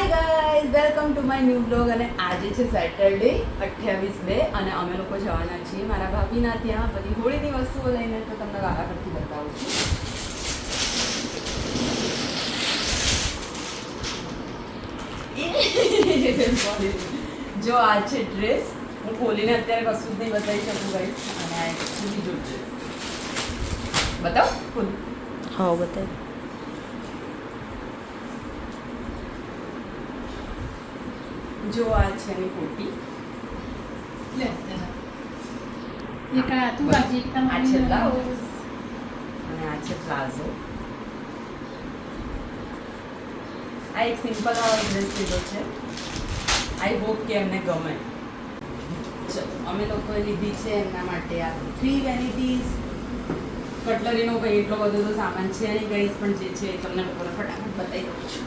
Hi guys, welcome to my new blog. અને આજે છે સેટરડે 28/2 અને અમે લોકો જવાના છીએ મારા ભાભીના ત્યાં બધી હોળીની વસ્તુઓ લઈને. તો તમને વારાફરતી બતાવું છું. જો આ છે ડ્રેસ. હું ખોલીને અત્યારે કશું જ નહીં બતાવી શકું ગાઈઝ. અને આ એક બીજો ડ્રેસ બતાવ ખોલ. હા બતાવ. જો આ છે એની કોટી. આ છે બ્લાઉઝ અને આ છે પ્લાઝો. આ એક સિમ્પલ ડ્રેસ લીધો છે. આઈ હોપ કે એમને ગમે. ચલો અમે લોકોએ લીધી છે એમના માટે આ 3 વેનિટીઝ. કટલરીનો કંઈ એટલો બધો તો સામાન છે નહીં ગઈશ, પણ જે છે એ તમને લોકોને ફટાફટ બતાવી દઉં છું.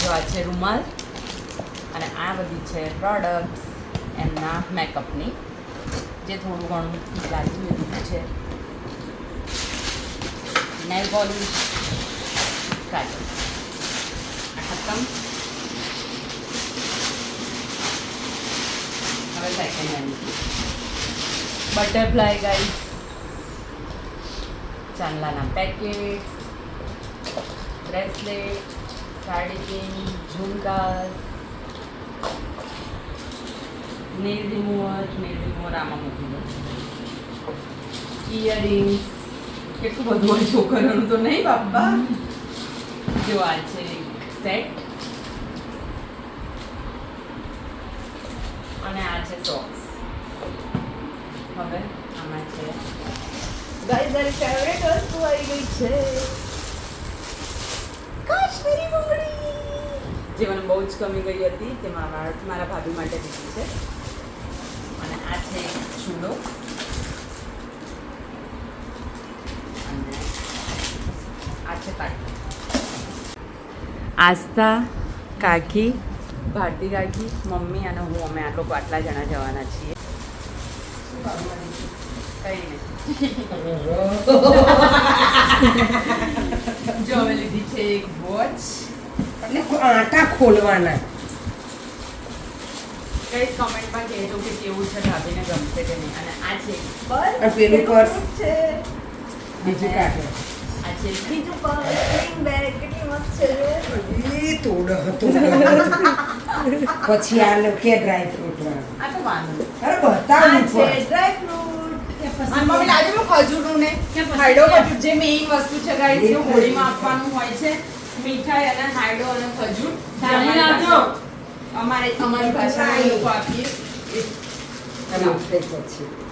જો આ છે રૂમાલ અને આ બધી છે પ્રોડક્ટ્સ એમના મેકઅપની, જે થોડું ઘણું લાગી લીધું છે. નેલ પોલિશ, કાજલ, ખતમ. હવે સેકન્ડ હેન્ડ બટરફ્લાય ગાઈસ, ચાંદલાના packet, bracelet, sari pin, jhumka, nail remover આમાં મૂકી દો, ઇયરિંગ્સ. કેટલું બધું હોય છોકરીઓનું તો નહીં બાપા. જો આ છે સેટ અને આ છે સોક્સ. હવે આમાં છે ગાઈસ મારી ફેવરેટ વસ્તુ આવી ગઈ છે, કાશ્મીરી બંગડી, જે મને બહુ જ ગમી ગઈ હતી. તે મારા ભાભી માટે લીધી છે. અને આ છે ચૂડો અને આ છે પાટી. આસ્થા કાકી, ભારતી કાકી, મમ્મી અને હું, અમે આ લોકો આટલા જણા જવાના છીએ. કંઈ નહીં. જો અમે લીધી છે એક વોચ. એટલે આટા ખોલવાના. ગાઈસ કમેન્ટમાં કહેજો કે કેવું છે, ભાભીને ગમશે કે નહીં. અને આ છે પર્સ. આ પેલું પર્સ છે. બીજું કાઢો. આ છે બીજું પર્સ, સ્લિંગ બેગ. કેટલી મસ્ત છે જો. એ તોડ હતો. પછી આ લોકો કે ડ્રાય ફ્રૂટ વાળા. આ તો વાંધો. અરે બતાવું આ છે ડ્રાય ફ્રૂટ. અને મમ્મી લાજો ખજૂરનું ને હાઈડો ખજૂર, જે મેઇન વસ્તુ છે ગાઈસ, જે હોળીમાં આપવાનું હોય છે. મીઠાઈ અને હાઈડો અને ખજૂર. અમારી ભાષામાં એ લોકો આપીએ.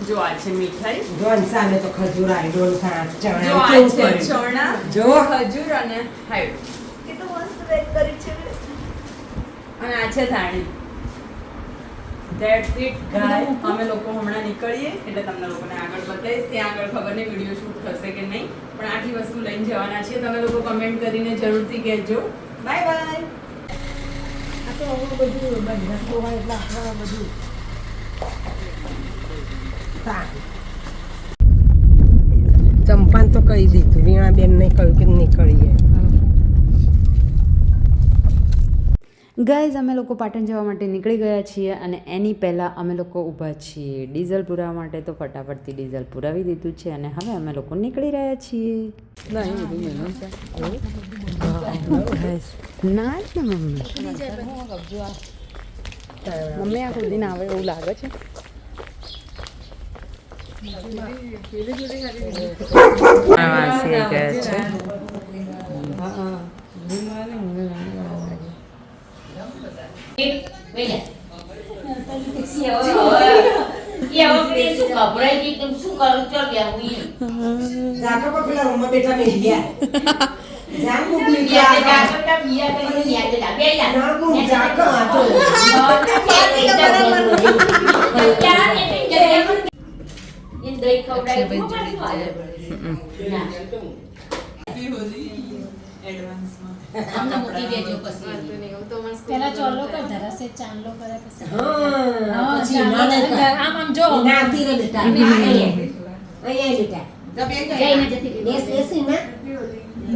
જો આ છે મીઠાઈ. જો સામે તો ખજૂર આઈડોલ ચણા જો આ કેવું છે કર્યું. ચણા, જો ખજૂર અને હાઈડો. કેટલું મસ્ત પેક કરી છે. અને આ છે ધાણી. ધેટ્સ ઇટ ગાય. અમે લોકો હમણાં નીકળીએ એટલે તમને લોકોને આગળ બતાવીશ. ત્યાં આગળ ખબર નહીં વિડીયો શૂટ થશે કે નહીં, પણ આટલી વસ્તુ લઈને જવાના છીએ. તમે લોકો કમેન્ટ કરીને જરૂરથી કહેજો. Bye bye. આ તો હવે બધું બંધન હોય એટલે આપણે બધું ચંપાને તો કહી દીધું, વીણાબેનને કહ્યું કે નીકળીએ. ગાઈઝ અમે લોકો પાટણ જવા માટે નીકળી ગયા છીએ અને એની પહેલાં અમે લોકો ઊભા છીએ ડીઝલ પુરાવા માટે. તો ફટાફટથી ડીઝલ પુરાવી દીધું છે અને હવે અમે લોકો નીકળી રહ્યા છીએ. ના જ ને મમ્મી. મમ્મી આ ખુદીને આવે એવું લાગે છે. વાસી ગયા છે. અમને મૂકી દેજો પછી. પેલા ચોલો કર ધરાસે ચાંદલો કરે પછી. હા પછી આમ આમ જો નાતી રે બેટા. અહીંયા બેટા. જઈને જતી બેસ બેસી ના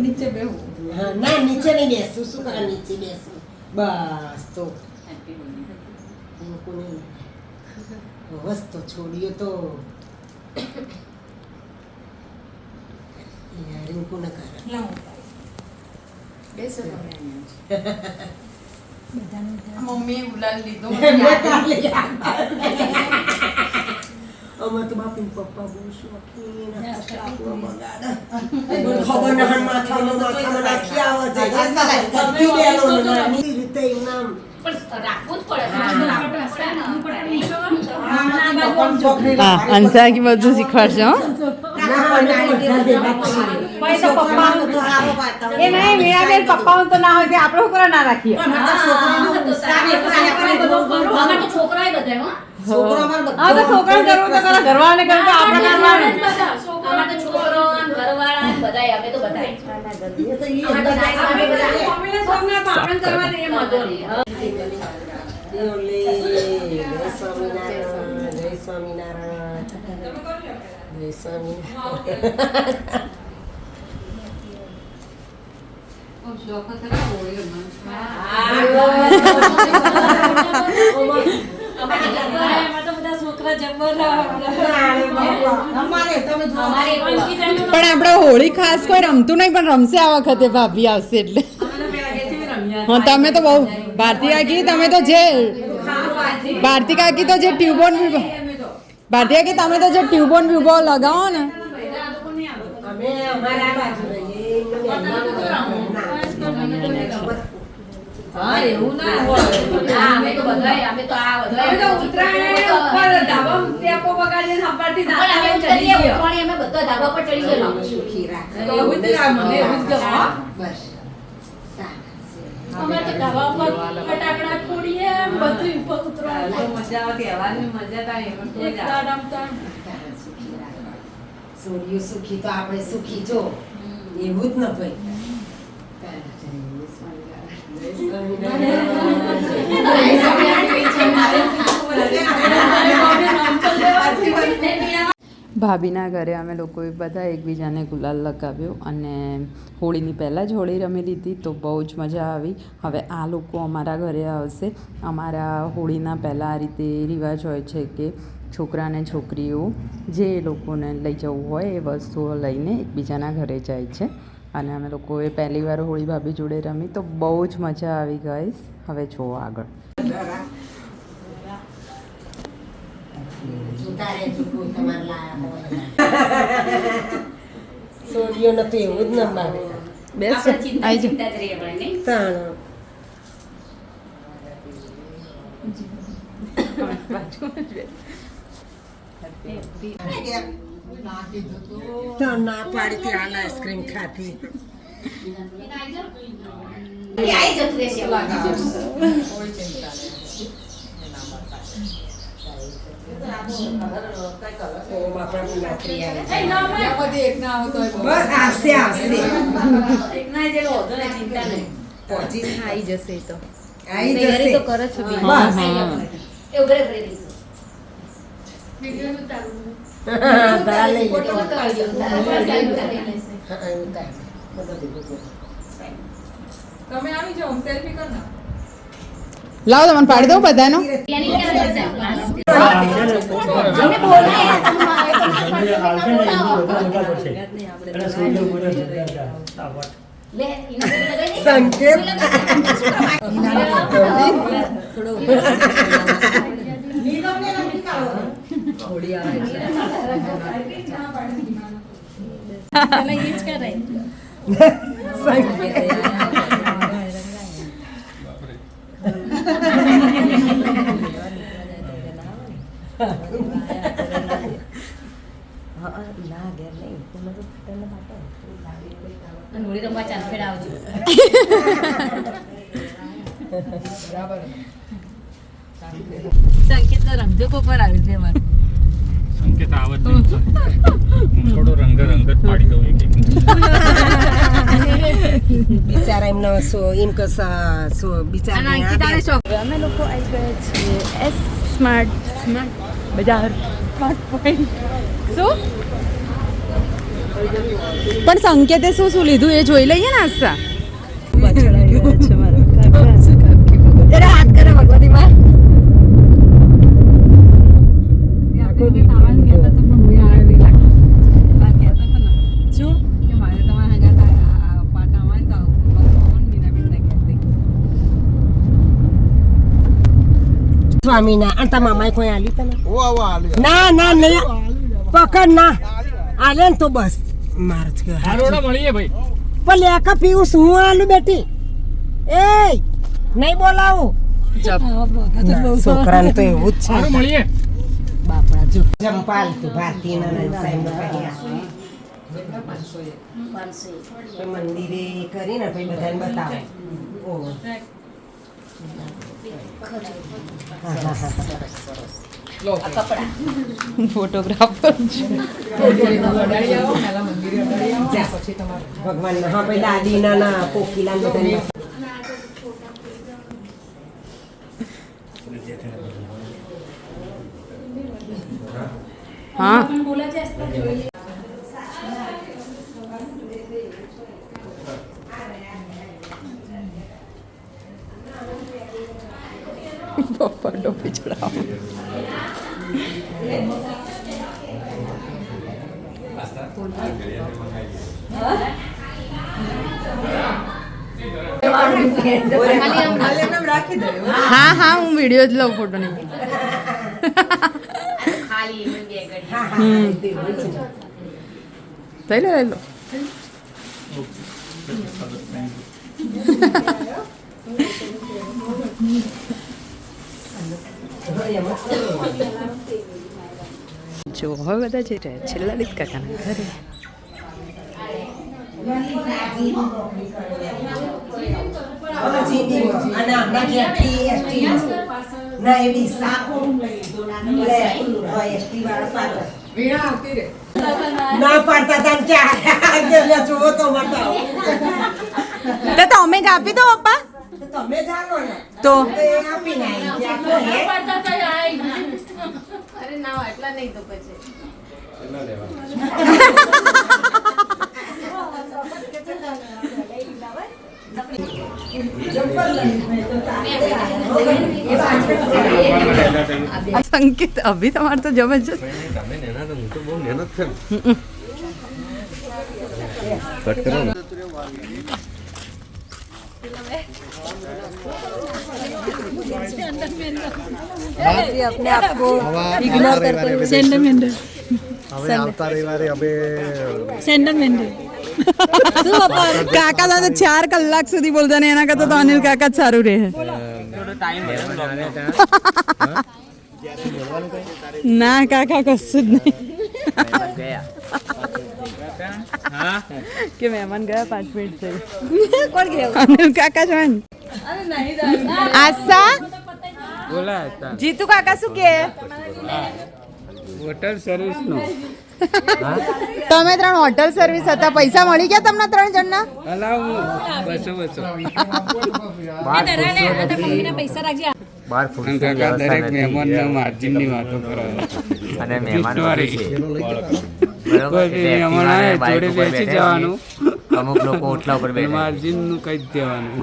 નીચે બેહું. હા ના નીચે નહીં બેસું શું કરે નીચે બેસું બસ તો રિંકુ નહીં બસ તો છોડીએ તો રિંકુ ન કરે બેસો તમે અહીંયા જ. બધાનું મમ્મીએ ગુલાલ લીધો અમે તો બાપી પપ્પા બહુ શોખીન ખબર ના માથામાં નાખી આવે છે બધી બહેનોને નાની રીતે નામ અંશા કે બધું શીખવાડશે હો એ નહીં મીરાબેન પપ્પાઓ તો ના હોય તે આપણે છોકરા ના રાખીએ છોકરાએ બધા હો હા તો છોકરાને કરવું તો કરો ઘરવાળાને કરવું તો આપણે કરવાનું અમારે તો છોકરો ઘરવાળા બધાય અમે તો બધાય મમ્મીને સૌને પાપણ કરવા દે એ મજો જય સ્વામિનારાયણ જય સ્વામિનારાયણ જય સ્વામિનારાયણ અમારે તો બધા છોકરા જબર પણ આપણે હોળી ખાસ કોઈ રમતું નહીં પણ રમશે આ વખતે ભાભી આવશે એટલે હા તમે તો બહુ ભારતી કાકી તમે તો જે ભારતી કાકી તો જે ટ્યુબોન ભારતી કાકી તમે તો જે ટ્યુબોન વ્યુબો લગાવો ને અમે અમારા બાજુ રહીએ હા એવું ના હોય અમે તો બધાય અમે તો આ અમે તો ઉત્તરાયણ ઉપર ધાબા ટેપો વગાડીને હંપારથી બધા અમે ચડી ગયા ઉતરીએ અમે બધા ધાબા પર ચડી ગયેલા સુખી રાખે એવું જ ના મને એવું જ ગમે હો. બસ અમે તો ધાબા પર ફટાકડા ફોડીએ બધું ઉપર ઉતરવા મજા આવે તહેવારની મજા થાય એમાં તો એક જ આવે. રમતા સુખી રાખે સોડિયું સુખી તો આપણે સુખી જો એવું જ ન ભાઈ ભાભીના ઘરે અમે લોકોએ બધા એકબીજાને ગુલાલ લગાવ્યો અને હોળીની પહેલાં જ હોળી રમી લીધી તો બહુ જ મજા આવી. હવે આ લોકો અમારા ઘરે આવશે. અમારા હોળીના પહેલાં આ રીતે રિવાજ હોય છે કે છોકરા અને છોકરીઓ જે લોકોને લઈ જવું હોય એ વસ્તુઓ લઈને એકબીજાના ઘરે જાય છે અને અમે લોકોએ પહેલી વાર હોળી ભાભી જોડે રમી તો બહુ જ મજા આવી ગઈ. હવે જુઓ આગળ સોડિયો નથી એવું જ ન માને બેસ ચિંતા આવી ચિંતા જ રહીએ આપણે નહીં તાણ તો ના પાડી હતી હાલ આઈસ્ક્રીમ ખાધી આઈ જતું રહેશે ઓમ આપણા મુલાકાતી આવે બસ આવશે આવશે એકના જેલો હોતો ને ચિંતા નહીં પહોંચી આવી જશે તો આવી જશે તો કરે છે બી બસ. એ ઉભરે ઉભરે રહીશું ધરા લઈ લે ફોટો ઉતારી દો હા ઉતાર બધો ભેગો કરો. તમે આવી જાઓ સેલ્ફી કર ના લાવો તમને પાડી દઉં બધાનો અમે બોલીએ લે ઇને લગાઈ સંકેત નોડી રમવા ચાંદખેડ આવજો સંકેત રમજો કોપર આવી છે મારે સંકેત આવત નહીં હું થોડો રંગ જ પાડી દઉં એક બિચારા એમનો એમ કે બિચારા અમે લોકો આવી ગયા છીએ એસ સ્માર્ટ બજાર સ્માર્ટ પોઈન્ટ શું પણ સંકેતે શું શું લીધું એ જોઈ લઈએ ને આસ્તા જરા હાથ કરે ભગવતી માં સ્વામી ના અંતા મામા કોઈ આલી તને ના ના નહીં પકડ ના આલે ને તો બસ માર જ કે હારોડા મળીએ ભાઈ. પણ લેકા પીવું હું આલુ બેટી એ નહીં બોલાવું છોકરાને તો એવું જ છે હારું મળીએ. બાપા જો જંપાલ તું ભારતી ના સાહેબ મંદિરે કરીને પછી બધાને બતાવે ઓહો ભગવાન હા ભાઈ દાદી ના કોકીલા બધા હા પપ્પા ટોપી ચડાવો. હા હા હું વિડીયો જ લઉં ફોટો નહીં. લઈ લો લઈ લો. જો હવે બધા જઈ રહ્યા છે લલિત કાકાના ઘરે. ના પાડતા તા ક્યાં જોવો તો બતાવો તો તમે જ આપી દો પપ્પા. તમે જાણો ને તો એ આપી નાઈ સંકેત અભી તમારે તો જબરજસ્ત. अपने आप को इग्नोर करते हुए सेंडर मेंडर હવે આવતા રવિવારે અમે सेंडर मेंडर કાકા દાદા 4 કલાક સુધી બોલતા ને એના કરતા તો અનિલ કાકા જ સારું રહે. ના કાકા કશું જ નહીં. કે મહેમાન ગયા 5 મિનિટ થઈ. કોણ ગયો અનિલ કાકા જ હોય ને. આશા જીતુ કાકા શું કે હોટલ સર્વિસ નો તમે 3 હોટલ સર્વિસ હતા. પૈસા મળી ગયા તમને 3 જણના? પૈસા રાખજે દરેક મહેમાનના માર્જિનની વાતો કરે અને મહેમાન વાળી છે કોઈ બી મહેમાન આવે જોડે બેસી જવાનું, અમુક લોકો ઓટલા ઉપર બેઠા માર્જિનનું કહી જ દેવાનું.